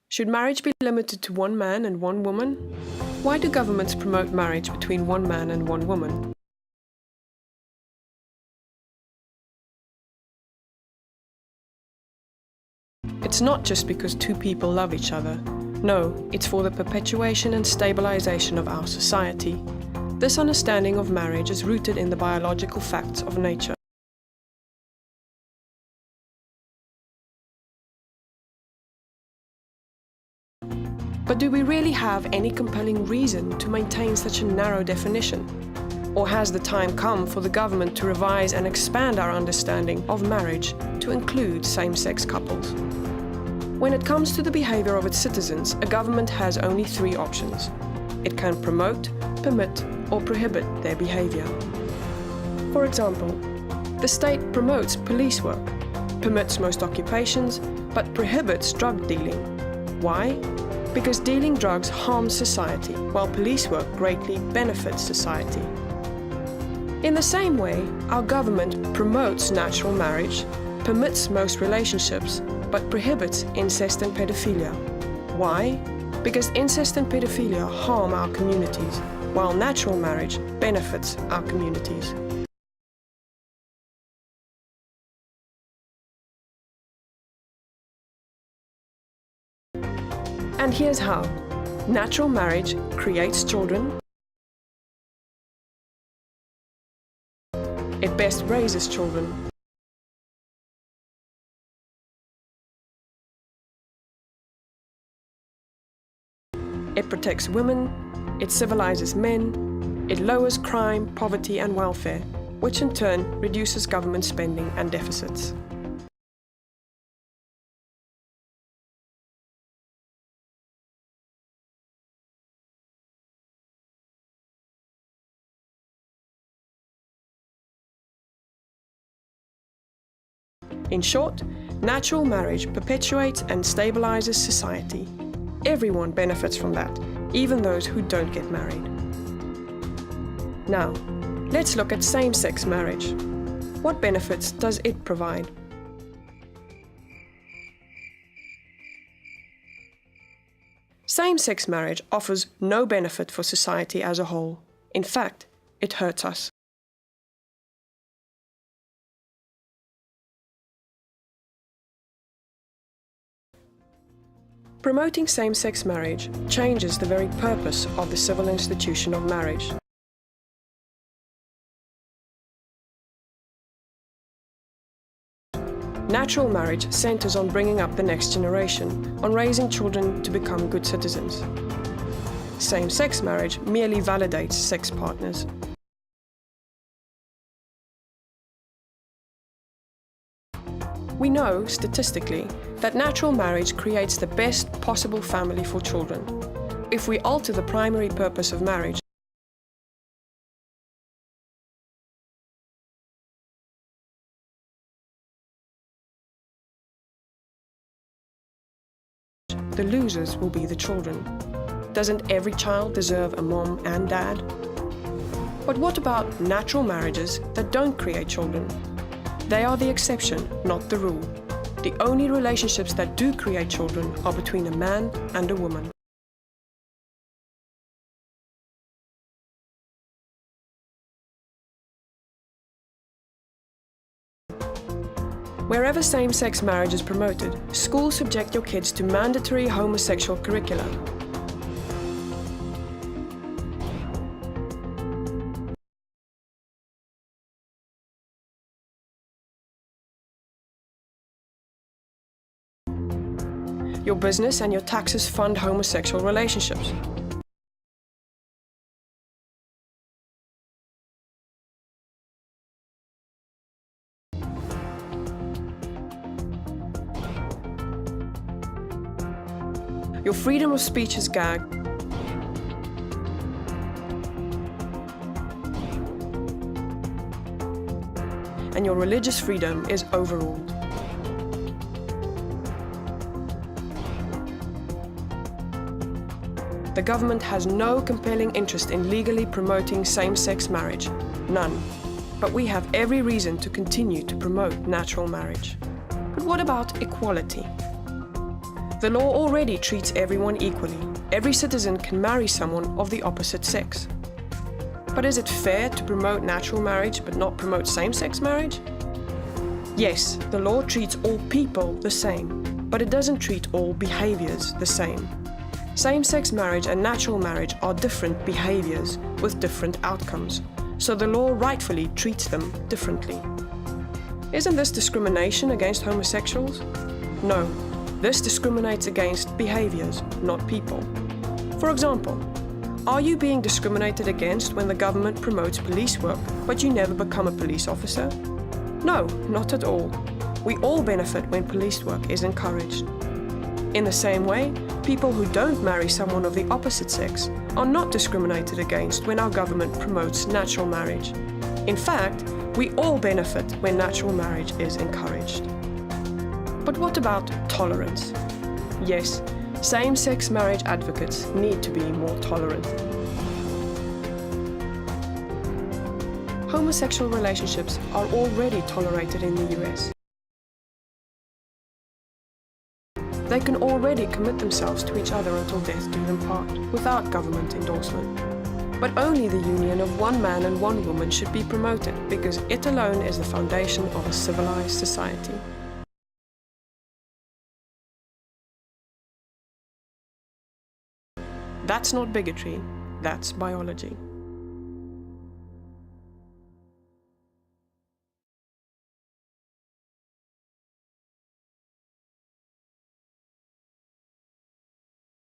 Should marriage be limited to one man and one woman? Why do governments promote marriage between one man and one woman? It's not just because two people love each other. No, it's for the perpetuation and stabilization of our society. This understanding of marriage is rooted in the biological facts of nature. But do we really have any compelling reason to maintain such a narrow definition? Or has the time come for the government to revise and expand our understanding of marriage to include same-sex couples? When it comes to the behavior of its citizens, a government has only three options. It can promote, permit, or prohibit their behavior. For example, the state promotes police work, permits most occupations, but prohibits drug dealing. Why? Because dealing drugs harms society, while police work greatly benefits society. In the same way, our government promotes natural marriage, permits most relationships, but prohibits incest and pedophilia. Why? Because incest and pedophilia harm our communities, while natural marriage benefits our communities. And here's how. Natural marriage creates children. It best raises children. It protects women, it civilizes men, it lowers crime, poverty and welfare, which in turn reduces government spending and deficits. In short, natural marriage perpetuates and stabilizes society. Everyone benefits from that, even those who don't get married. Now, let's look at same-sex marriage. What benefits does it provide? Same-sex marriage offers no benefit for society as a whole. In fact, it hurts us. Promoting same-sex marriage changes the very purpose of the civil institution of marriage. Natural marriage centers on bringing up the next generation, on raising children to become good citizens. Same-sex marriage merely validates sex partners. We know, statistically, that natural marriage creates the best possible family for children. If we alter the primary purpose of marriage, the losers will be the children. Doesn't every child deserve a mom and dad? But what about natural marriages that don't create children? They are the exception, not the rule. The only relationships that do create children are between a man and a woman. Wherever same-sex marriage is promoted, schools subject your kids to mandatory homosexual curricula. Your business and your taxes fund homosexual relationships. Your freedom of speech is gagged. And your religious freedom is overruled. The government has no compelling interest in legally promoting same-sex marriage. None. But we have every reason to continue to promote natural marriage. But what about equality? The law already treats everyone equally. Every citizen can marry someone of the opposite sex. But is it fair to promote natural marriage but not promote same-sex marriage? Yes, the law treats all people the same, but it doesn't treat all behaviors the same. Same-sex marriage and natural marriage are different behaviors with different outcomes, so the law rightfully treats them differently. Isn't this discrimination against homosexuals? No, this discriminates against behaviors, not people. For example, are you being discriminated against when the government promotes police work, but you never become a police officer? No, not at all. We all benefit when police work is encouraged. In the same way, people who don't marry someone of the opposite sex are not discriminated against when our government promotes natural marriage. In fact, we all benefit when natural marriage is encouraged. But what about tolerance? Yes, same-sex marriage advocates need to be more tolerant. Homosexual relationships are already tolerated in the US. They can already commit themselves to each other until death do them part, without government endorsement. But only the union of one man and one woman should be promoted, because it alone is the foundation of a civilized society. That's not bigotry, that's biology.